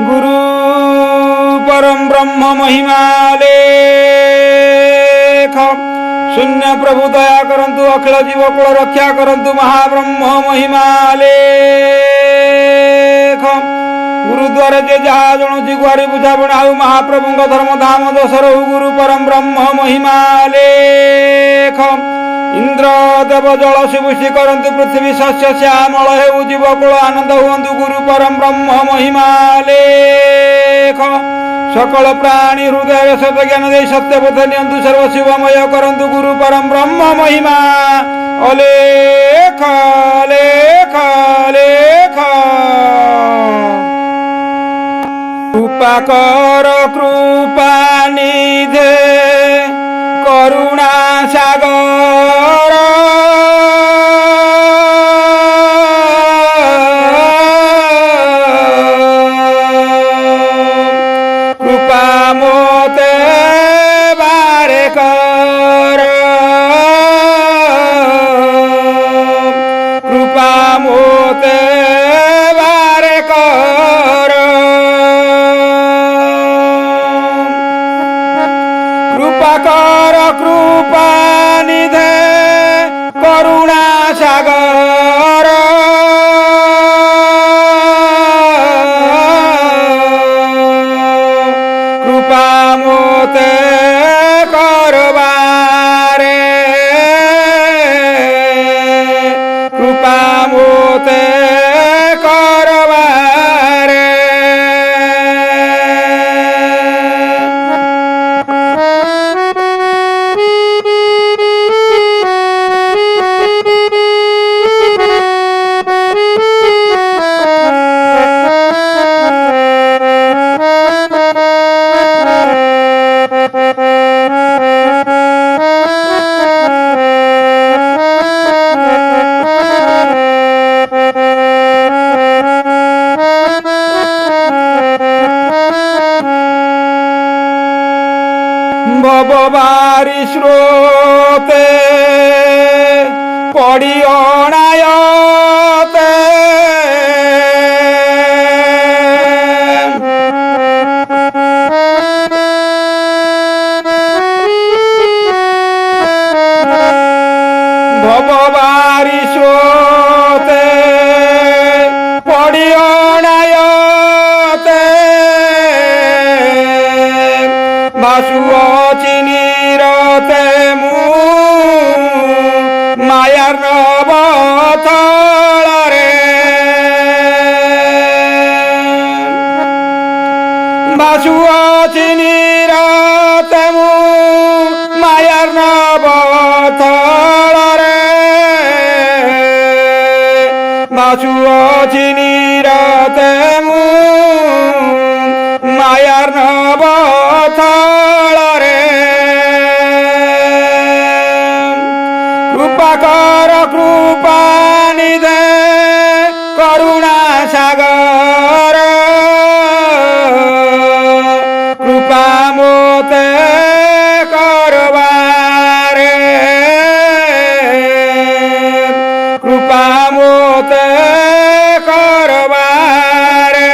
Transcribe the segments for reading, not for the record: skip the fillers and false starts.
गुरु परम ब्रह्म महिमा लेख शून्य प्रभु दया करंतु अखिल जीवकुल रक्षा करंतु महाब्रह्म महिमा लेख गुरुद्वार जे जहा जणुची गुहारी बुझा बनाऊ महाप्रभु धर्म धाम दशरहु गुरु परम ब्रह्म महिमा लेख इंद्र देव जल सुवृष्टि करंतु पृथ्वी शस्य श्यामल हेउ जीवकुल आनंद हुअन्तु गुरु परम ब्रह्म महिमा लेख सकल प्राणी हृदय सत ज्ञान दे सत्य पथ नियंतु सर्व शिवमय करंतु गुरु परम ब्रह्म महिमा अलेख लेख लेख कृपा कर कृपा निधे करुणा सागर कृपा मोते बारे कर कृपा मोते बारे कर कृपा कर कृपा निधे करुणा सागर कृपा मोते करबारे कृपा मोते करबारे भवबारी स्रोते पड़ी अणायते भवबारी स्रोते पड़ी अणायते बासुआ चिनीरते मु मायार नवथलरे बासुआ चिनीरते मु मायार नवथलरे बासुआ चिनीरते मु मायार नवथलरे कृपा कर कृपा निधे करुणा सागर कृपा मोते करबारे कृपा मोते करबारे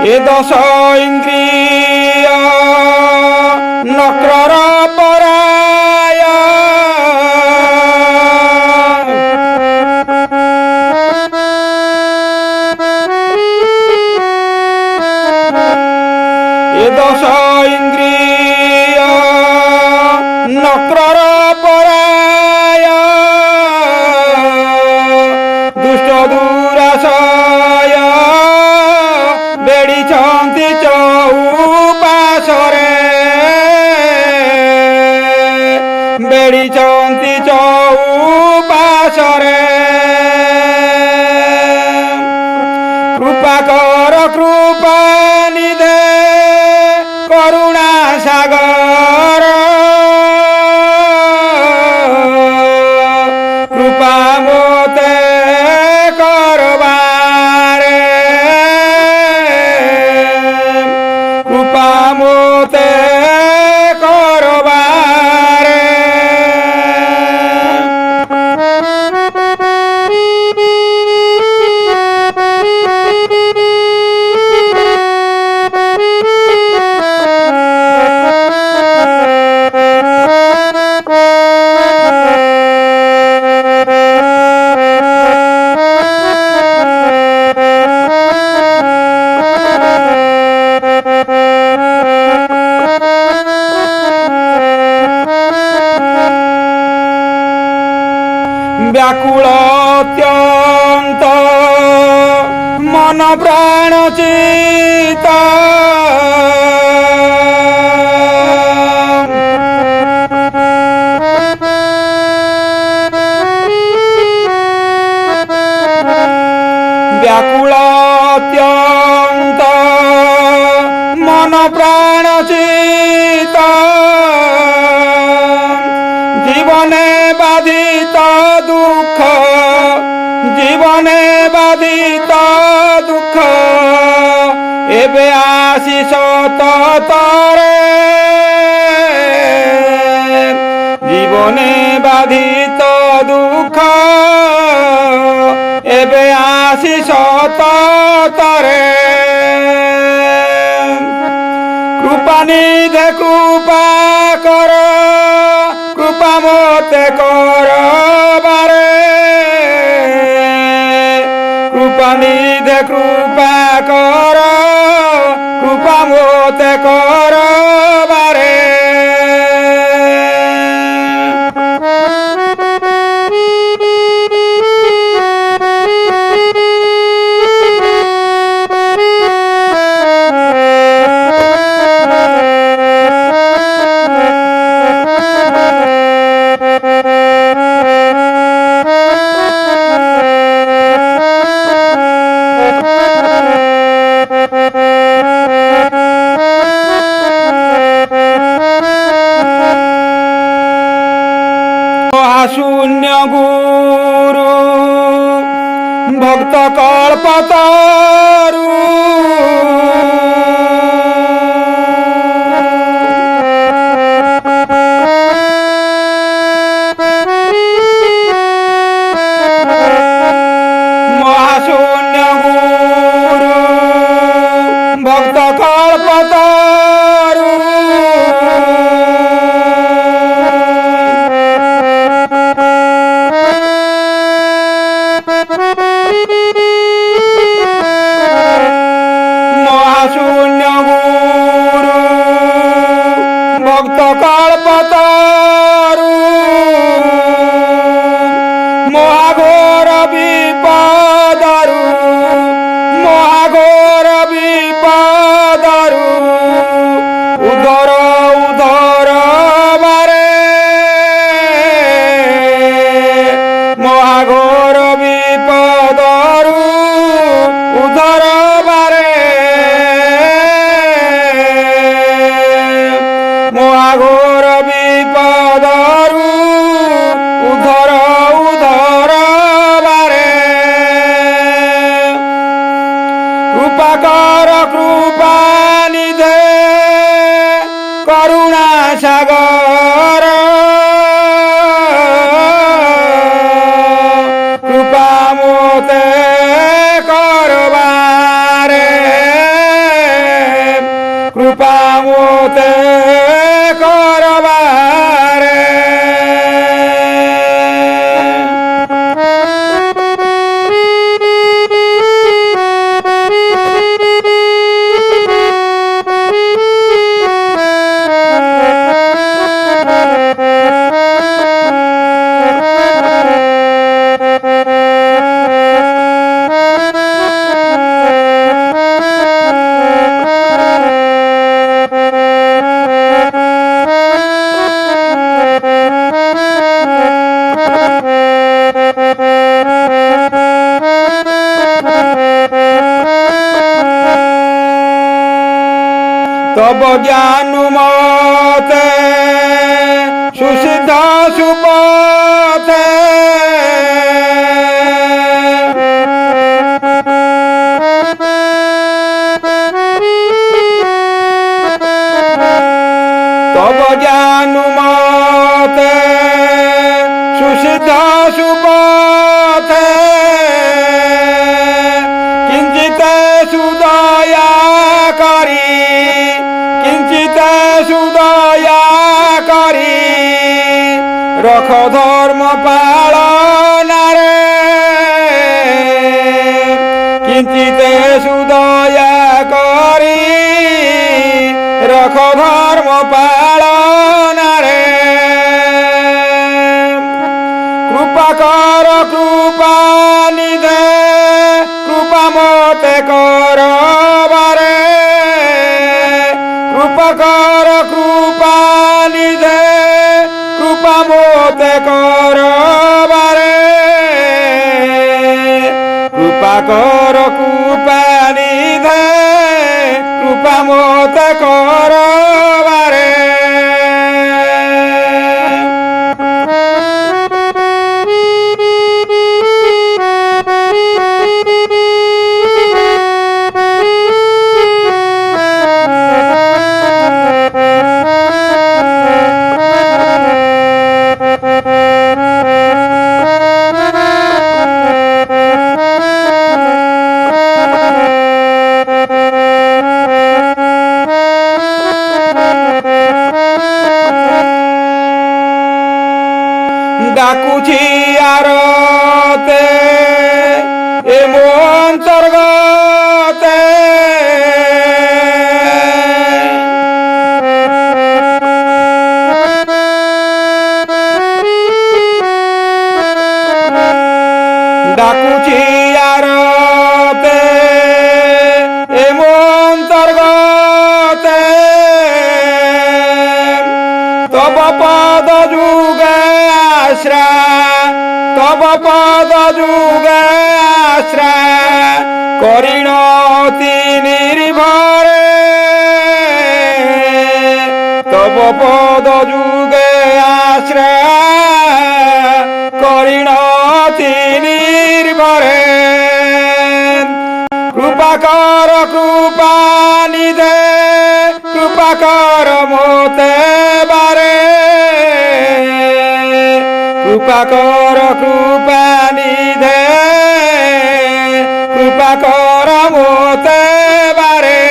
ए दश इंद्रिय नक्रर पराय ए दश इंद्रिय नक्रर पराय दुष्ट दुराशय बेड़ी चौपाशरे ବେଢ଼ିଛନ୍ତି ଚଉପାଶରେ। କୃପା କର କୃପା ନିଧେ କରୁଣା ସାଗର। କୃପା ମୋତେ କରବାରେ। କୃପା ମୋତେ କରବାରେ। ବ୍ୟାକୁଳ ଅତ୍ୟନ୍ତ ମନ ପ୍ରାଣ ଚିତ୍ତ। ବ୍ୟାକୁଳ ଅତ୍ୟନ୍ତ ମନ ପ୍ରାଣ ଚିତ୍ତ। জীবনে বাধিত দুঃখ, জীবনে বাধিত দুঃখ, এবে আসি সততরে। জীবনে বাধিত দুঃখ, এবে আসি সততরে। কৃপা নিধে কৃপা কর, কৃপা মতে করবারে। কৃপা নিধে কৃপা কর, কৃপা মতে করবারে। শূন্য গুরু ভক্ত কল্পতরু। মহাশূন্য গুরু ভক্ত কল্পতরু। মহাশূন্য গুরু ভক্ত কল্পতরু। মহাঘোর বিপদরু, মহাঘোর বিপদরু উদর উদর বারে। মহাঘোর বিপদরু উদর বারে। মহাঘোর বিপদরু উদর উদর বারে। কৃপা কর কৃপা নিধে করুণা সাগর। কৃপা মতে করবারে। কৃপা মতে করবারে। তব জ্ঞান মতে সুসিদ্ধ সুপথে তব জ্ঞান মতে সুসিদ্ধ সুপথে কিঞ্চিত সুদয়া করি কিঞ্চিত সুদয়া করি রখ ধর্ম পালনারে কিঞ্চিত সুদয়া করি রখ ধর্ম পালনারে কৃপা কর কৃপা নিধে কৃপা মতে করবারে কৃপা কর কৃপা নিধে কৃপা মতে করবারে কৃপা কর কৃপা নিধে কৃপা মতে করবারে ডাকুছি আরতে এ মন স্বর্গতে ডাকুছি আরতে এ মন স্বর্গতে তব পদ যুগে আশ্রা তব পদ যুগে আশ্রা করিণতি নির্ভরে তব পদ যুগে আশ্রা করিণতি নির্ভরে কৃপা কর কৃপা নিধে কৃপা কর মতে বারে কৃপা কর কৃপা নিধে কৃপা কর মতে বারে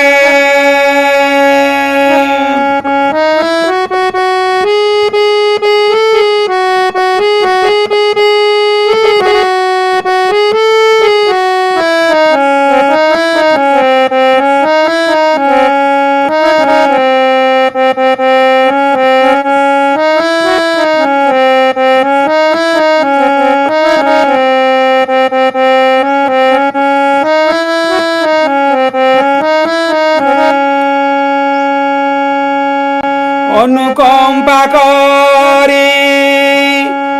অনুকম্পা করি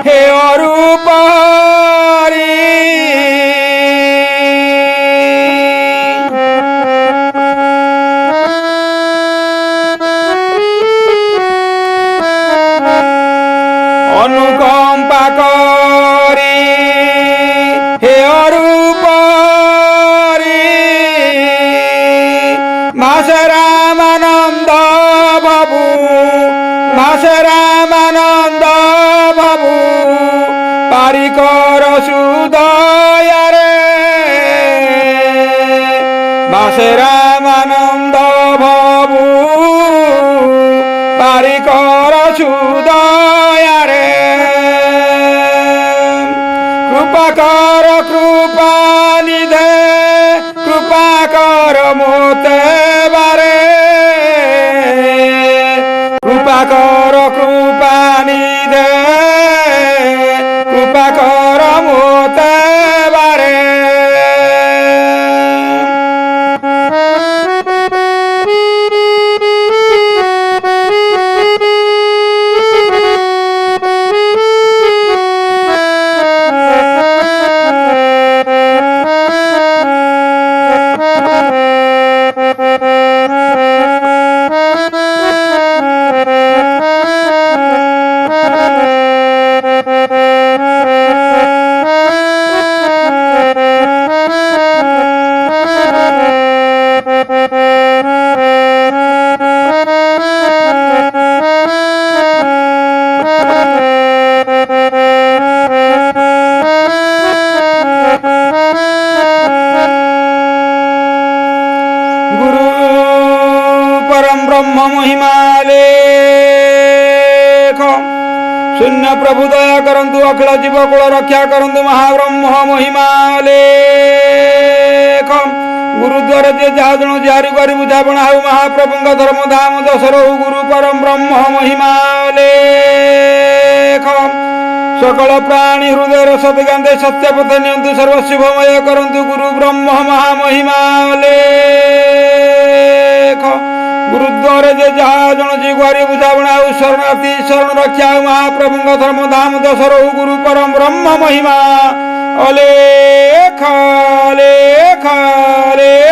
হে অরূপ হরি অনুকম্পা করি হে অরূপ হরি মাসে রামানন্দ বাবু মাসে রামানন্দ বাবু পারি কর সুদয়ারে মাসে রামানন্দ বাবু পারি কর সুদয়ারে কৃপা কর কৃপা নিধে কৃপা কর মতে বারে কৃপা কর কৃপা নিধে কৃপা কর মতে বারে शून्य प्रभु दया करंतु अखिल जीवकुल रक्षा करंतु महाब्रह्म महिमा लेख गुरुद्वार जे जहा जण जारी करी बुझापणा हो महाप्रभु धर्म धाम दशर गुरु परम ब्रह्म महिमा लेख सकल प्राणी हृदय सदगांधे सत्यपथ नियंतु सर्वशुभमय करंतु गुरु ब्रह्म महामहिमा लेख गुरुद्वार जे जहा जण जी गुआरी बुझाबणा शरणार्थी शरण रक्षा महाप्रभु धर्म धाम दशर गुरु परम ब्रह्म महिमा अलेख लेख लेख